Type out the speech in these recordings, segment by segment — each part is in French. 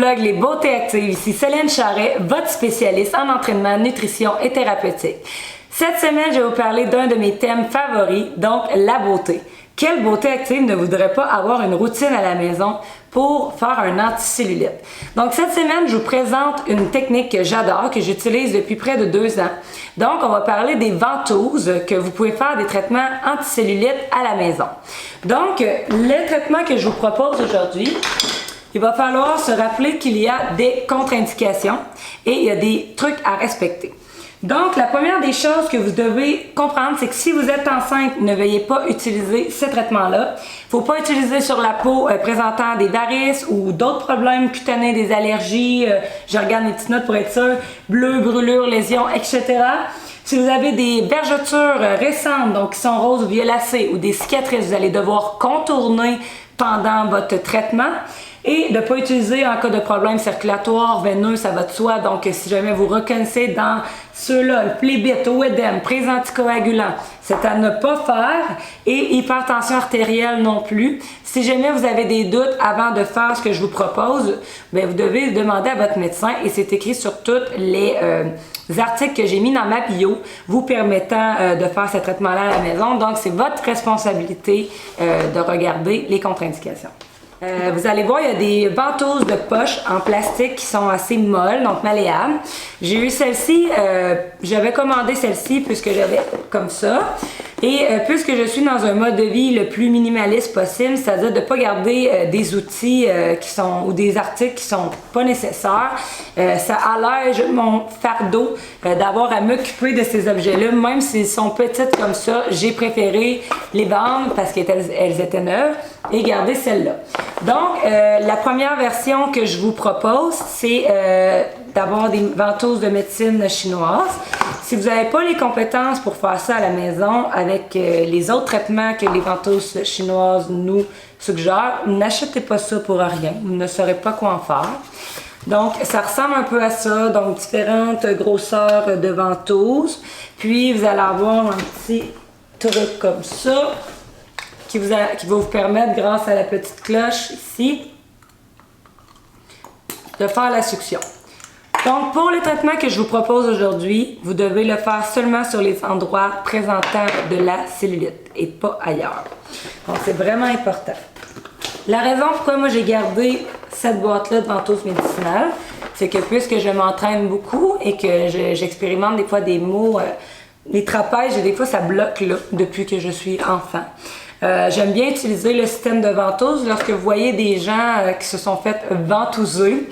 blog Les Beautés Actives. Ici Céline Charret, votre spécialiste en entraînement, nutrition et thérapeutique. Cette semaine, je vais vous parler d'un de mes thèmes favoris, donc la beauté. Quelle beauté active ne voudrait pas avoir une routine à la maison pour faire un anti-cellulite? Donc cette semaine, je vous présente une technique que j'adore, que j'utilise depuis près de 2 ans. Donc on va parler des ventouses, que vous pouvez faire des traitements anti-cellulite à la maison. Donc le traitement que je vous propose aujourd'hui, il va falloir se rappeler qu'il y a des contre-indications et il y a des trucs à respecter. Donc, la première des choses que vous devez comprendre, c'est que si vous êtes enceinte, ne veuillez pas utiliser ce traitement-là. Il ne faut pas utiliser sur la peau présentant des varices ou d'autres problèmes cutanés, des allergies. Je regarde mes petites notes pour être sûr. Bleus, brûlures, lésions, etc. Si vous avez des vergetures récentes, donc qui sont roses ou violacées, ou des cicatrices, vous allez devoir contourner pendant votre traitement. Et de ne pas utiliser en cas de problème circulatoire, veineux, ça va de soi. Donc, si jamais vous reconnaissez dans ceux-là, le phlébite, ou édème, prise anticoagulant, c'est à ne pas faire. Et hypertension artérielle non plus. Si jamais vous avez des doutes avant de faire ce que je vous propose, bien, vous devez demander à votre médecin. Et c'est écrit sur tous les articles que j'ai mis dans ma bio, vous permettant de faire ce traitement-là à la maison. Donc, c'est votre responsabilité de regarder les contre-indications. Vous allez voir, il y a des ventouses de poche en plastique qui sont assez molles, donc malléables. J'ai eu celle-ci, j'avais commandé celle-ci puisque j'avais comme ça. Et puisque je suis dans un mode de vie le plus minimaliste possible, c'est-à-dire de ne pas garder des outils qui sont ou des articles qui sont pas nécessaires, ça allège mon fardeau d'avoir à m'occuper de ces objets-là, même s'ils sont petites comme ça. J'ai préféré les vendre parce qu'elles étaient neuves et garder celle-là. Donc, la première version que je vous propose, c'est d'avoir des ventouses de médecine chinoise. Si vous n'avez pas les compétences pour faire ça à la maison avec les autres traitements que les ventouses chinoises nous suggèrent, n'achetez pas ça pour rien. Vous ne saurez pas quoi en faire. Donc, ça ressemble un peu à ça. Donc, différentes grosseurs de ventouses. Puis, vous allez avoir un petit truc comme ça qui va vous permettre, grâce à la petite cloche ici, de faire la succion. Donc, pour les traitements que je vous propose aujourd'hui, vous devez le faire seulement sur les endroits présentant de la cellulite et pas ailleurs. Donc, c'est vraiment important. La raison pourquoi moi j'ai gardé cette boîte-là de ventouses médicinales, c'est que puisque je m'entraîne beaucoup et que j'expérimente des fois des maux, les trapèzes, des fois ça bloque là depuis que je suis enfant. J'aime bien utiliser le système de ventouse lorsque vous voyez des gens qui se sont fait ventouser.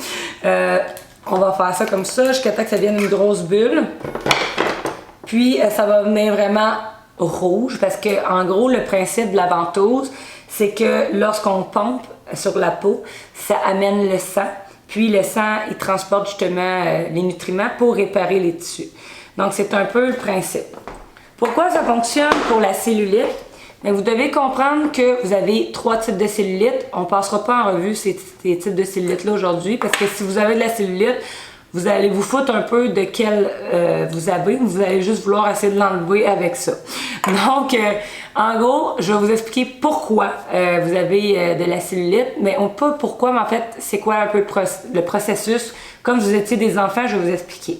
On va faire ça comme ça jusqu'à temps que ça devienne une grosse bulle. Puis ça va venir vraiment rouge parce que en gros le principe de la ventouse, c'est que lorsqu'on pompe sur la peau, ça amène le sang. Puis le sang, il transporte justement les nutriments pour réparer les tissus. Donc c'est un peu le principe. Pourquoi ça fonctionne pour la cellulite? Mais vous devez comprendre que vous avez 3 types de cellulite. On ne passera pas en revue ces types de cellulite-là aujourd'hui parce que si vous avez de la cellulite, vous allez vous foutre un peu de quelle vous avez. Vous allez juste vouloir essayer de l'enlever avec ça. Donc, en gros, je vais vous expliquer pourquoi vous avez de la cellulite. Mais pas pourquoi, mais en fait, c'est quoi un peu le processus. Comme vous étiez des enfants, je vais vous expliquer.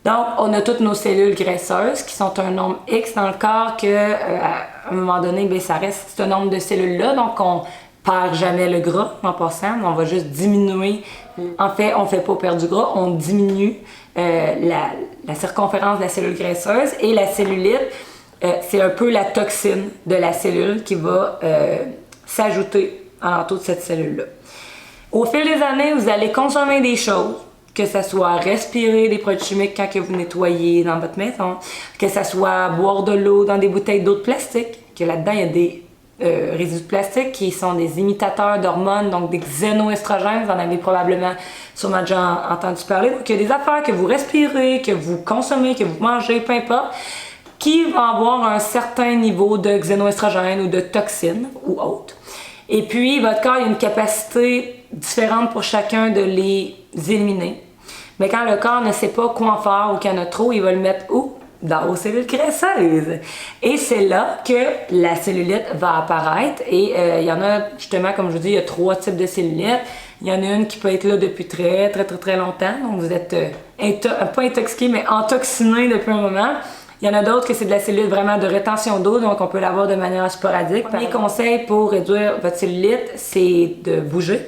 Donc, on a toutes nos cellules graisseuses qui sont un nombre X dans le corps que, à un moment donné, bien, ça reste ce nombre de cellules-là. Donc, on perd jamais le gras en passant. On va juste diminuer. En fait, on ne fait pas perdre du gras, on diminue la circonférence de la cellule graisseuse. Et la cellulite, c'est un peu la toxine de la cellule qui va s'ajouter en entour de cette cellule-là. Au fil des années, vous allez consommer des choses. Que ça soit respirer des produits chimiques quand que vous nettoyez dans votre maison, que ça soit boire de l'eau dans des bouteilles d'eau de plastique, que là-dedans il y a des résidus de plastique qui sont des imitateurs d'hormones, donc des xénoestrogènes, vous en avez probablement sûrement déjà entendu parler. Donc il y a des affaires que vous respirez, que vous consommez, que vous mangez, peu importe, qui vont avoir un certain niveau de xénoestrogènes ou de toxines ou autres. Et puis votre corps il a une capacité différente pour chacun de les éliminer. Mais quand le corps ne sait pas quoi en faire ou qu'il y en a trop, il va le mettre où? Dans vos cellules graisseuses. Et c'est là que la cellulite va apparaître. Et il y en a, justement, comme je vous dis, il y a 3 types de cellulite. Il y en a une qui peut être là depuis très longtemps, donc vous êtes pas intoxiqué, mais entoxiné depuis un moment. Il y en a d'autres que c'est de la cellulite vraiment de rétention d'eau, donc on peut l'avoir de manière sporadique. Premier conseil pour réduire votre cellulite, c'est de bouger.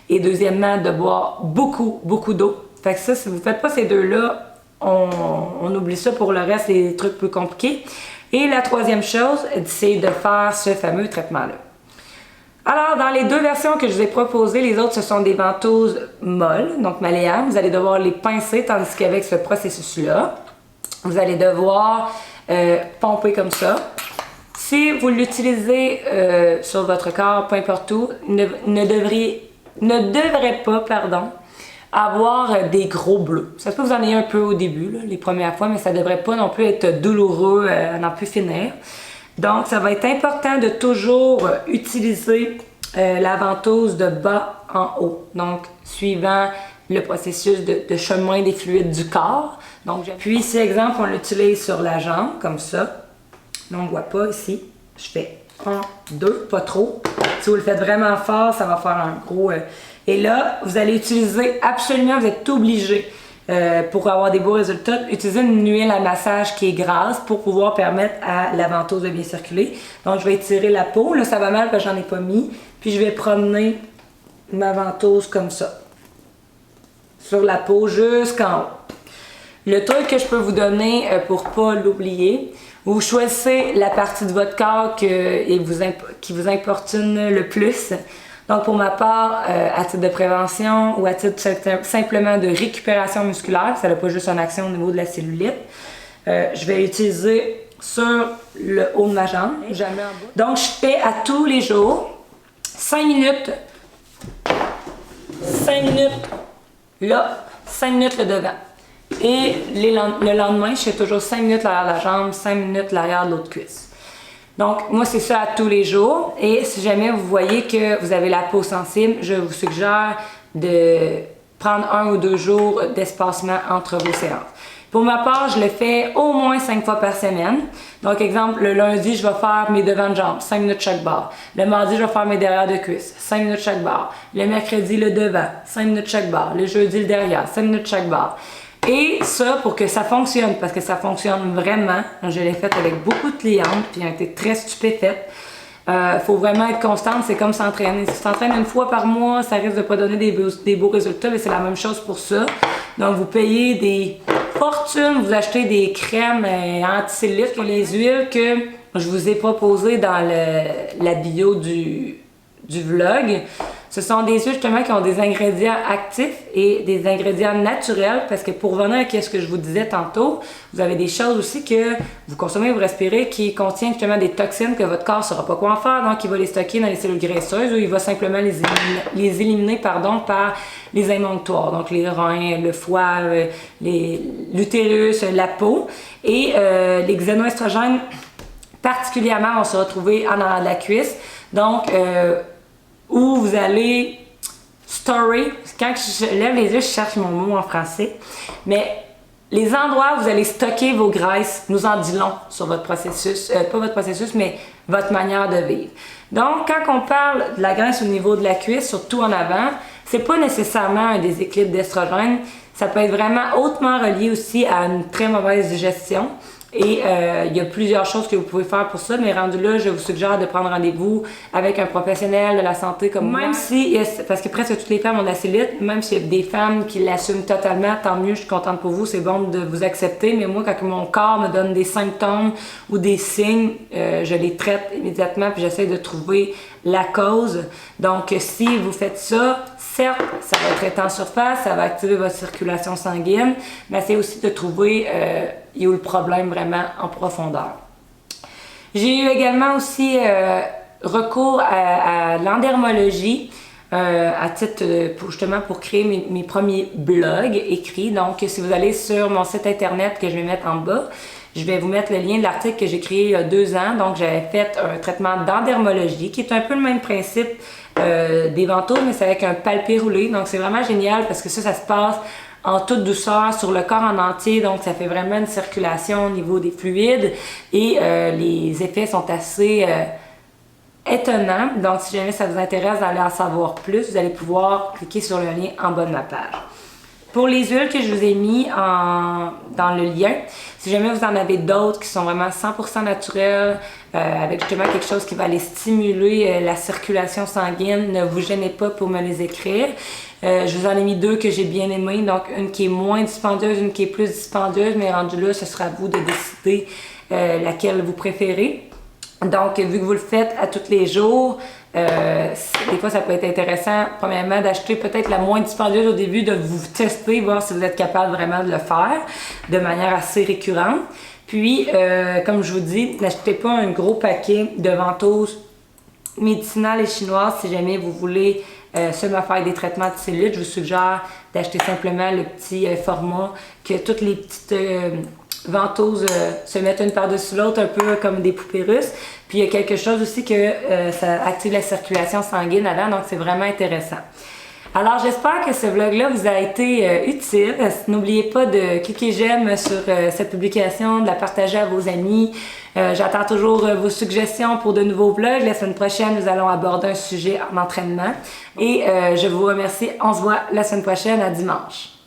Et deuxièmement, de boire beaucoup d'eau. Fait que ça, si vous ne faites pas ces deux-là, on oublie ça pour le reste, les trucs plus compliqués. Et la troisième chose, c'est de faire ce fameux traitement-là. Alors, dans les deux versions que je vous ai proposées, les autres, ce sont des ventouses molles, donc malléables. Vous allez devoir les pincer, tandis qu'avec ce processus-là, vous allez devoir pomper comme ça. Si vous l'utilisez sur votre corps, peu importe où, ne devrait pas, avoir des gros bleus. Ça se peut que vous en ayez un peu au début, là, les premières fois, mais ça devrait pas non plus être douloureux à n'en plus finir. Donc, ça va être important de toujours utiliser la ventouse de bas en haut. Donc, suivant le processus de chemin des fluides du corps. Donc, puis ici, exemple, on l'utilise sur la jambe, comme ça. Là, on ne voit pas ici. Je fais 1, 2, pas trop. Si vous le faites vraiment fort, ça va faire un gros... Et là, vous allez utiliser absolument, vous êtes obligé pour avoir des beaux résultats, utiliser une huile à massage qui est grasse pour pouvoir permettre à la ventouse de bien circuler. Donc, je vais étirer la peau. Là, ça va mal parce que j'en ai pas mis. Puis, je vais promener ma ventouse comme ça. Sur la peau jusqu'en haut. Le truc que je peux vous donner pour pas l'oublier, vous choisissez la partie de votre corps qui vous importune le plus. Donc, pour ma part, à titre de prévention ou à titre simplement de récupération musculaire, ça n'a pas juste une action au niveau de la cellulite, je vais l'utiliser sur le haut de ma jambe, jamais en bas. Donc, je fais à tous les jours 5 minutes, là, 5 minutes le devant. Et le lendemain, je fais toujours 5 minutes l'arrière de la jambe, 5 minutes l'arrière de l'autre cuisse. Donc, moi, c'est ça à tous les jours. Et si jamais vous voyez que vous avez la peau sensible, je vous suggère de prendre 1 ou 2 jours d'espacement entre vos séances. Pour ma part, je le fais au moins 5 fois par semaine. Donc, exemple, le lundi, je vais faire mes devants de jambes, 5 minutes chaque barre. Le mardi, je vais faire mes derrière de cuisses, 5 minutes chaque barre. Le mercredi, le devant, 5 minutes chaque barre. Le jeudi, le derrière, 5 minutes chaque barre. Et ça, pour que ça fonctionne, parce que ça fonctionne vraiment, je l'ai fait avec beaucoup de clientes, puis elles ont été très stupéfaites. Faut vraiment être constante, c'est comme s'entraîner. Si tu t'entraînes une fois par mois, ça risque de pas donner des beaux résultats, mais c'est la même chose pour ça. Donc, vous payez des fortunes, vous achetez des crèmes anti-cellulite, les huiles que je vous ai proposées dans la bio du vlog. Ce sont des huiles justement qui ont des ingrédients actifs et des ingrédients naturels parce que pour revenir à ce que je vous disais tantôt, vous avez des choses aussi que vous consommez, vous respirez qui contiennent justement des toxines que votre corps ne saura pas quoi en faire, donc il va les stocker dans les cellules graisseuses ou il va simplement les éliminer par les émonctoires, donc les reins, le foie, l'utérus, la peau. Et les xénoestrogènes particulièrement vont se retrouver en arrière de la cuisse. Donc, où vous allez storer, quand je lève les yeux, je cherche mon mot en français, mais les endroits où vous allez stocker vos graisses nous en dit long sur votre processus, pas votre processus, mais votre manière de vivre. Donc, quand on parle de la graisse au niveau de la cuisse, surtout en avant, c'est pas nécessairement un déséquilibre d'estrogène, ça peut être vraiment hautement relié aussi à une très mauvaise digestion. Et il y a plusieurs choses que vous pouvez faire pour ça, mais rendu là, je vous suggère de prendre rendez-vous avec un professionnel de la santé comme moi. Même si, parce que presque toutes les femmes ont de la cellulite, même s'il y a des femmes qui l'assument totalement, tant mieux, je suis contente pour vous, c'est bon de vous accepter, mais moi, quand mon corps me donne des symptômes ou des signes, je les traite immédiatement, puis j'essaie de trouver la cause. Donc, si vous faites ça, certes, ça va traiter en surface, ça va activer votre circulation sanguine, mais c'est aussi de trouver où est le problème vraiment en profondeur. J'ai eu également aussi recours à l'endermologie à titre justement pour créer mes premiers blogs écrits. Donc, si vous allez sur mon site internet que je vais mettre en bas, je vais vous mettre le lien de l'article que j'ai créé il y a 2 ans. Donc, j'avais fait un traitement d'endermologie qui est un peu le même principe des ventouses, mais c'est avec un palpé roulé. Donc, c'est vraiment génial parce que ça se passe en toute douceur sur le corps en entier. Donc, ça fait vraiment une circulation au niveau des fluides et les effets sont assez étonnant. Donc, si jamais ça vous intéresse d'aller en savoir plus, vous allez pouvoir cliquer sur le lien en bas de ma page. Pour les huiles que je vous ai mis dans le lien, si jamais vous en avez d'autres qui sont vraiment 100% naturelles, avec justement quelque chose qui va aller stimuler la circulation sanguine, ne vous gênez pas pour me les écrire. Je vous en ai mis deux que j'ai bien aimées, donc une qui est moins dispendieuse, une qui est plus dispendieuse, mais rendu là, ce sera à vous de décider laquelle vous préférez. Donc, vu que vous le faites à tous les jours, des fois, ça peut être intéressant, premièrement, d'acheter peut-être la moins dispendieuse au début, de vous tester, voir si vous êtes capable vraiment de le faire de manière assez récurrente. Puis, comme je vous dis, n'achetez pas un gros paquet de ventouses médicinales et chinoises si jamais vous voulez seulement faire des traitements de cellulite. Je vous suggère d'acheter simplement le petit format que toutes les petites ventouses se mettent une par-dessus l'autre, un peu comme des poupées russes. Puis il y a quelque chose aussi que ça active la circulation sanguine avant, donc c'est vraiment intéressant. Alors j'espère que ce vlog-là vous a été utile. N'oubliez pas de cliquer j'aime sur cette publication, de la partager à vos amis. J'attends toujours vos suggestions pour de nouveaux vlogs. La semaine prochaine, nous allons aborder un sujet en entraînement. Et je vous remercie. On se voit la semaine prochaine à dimanche.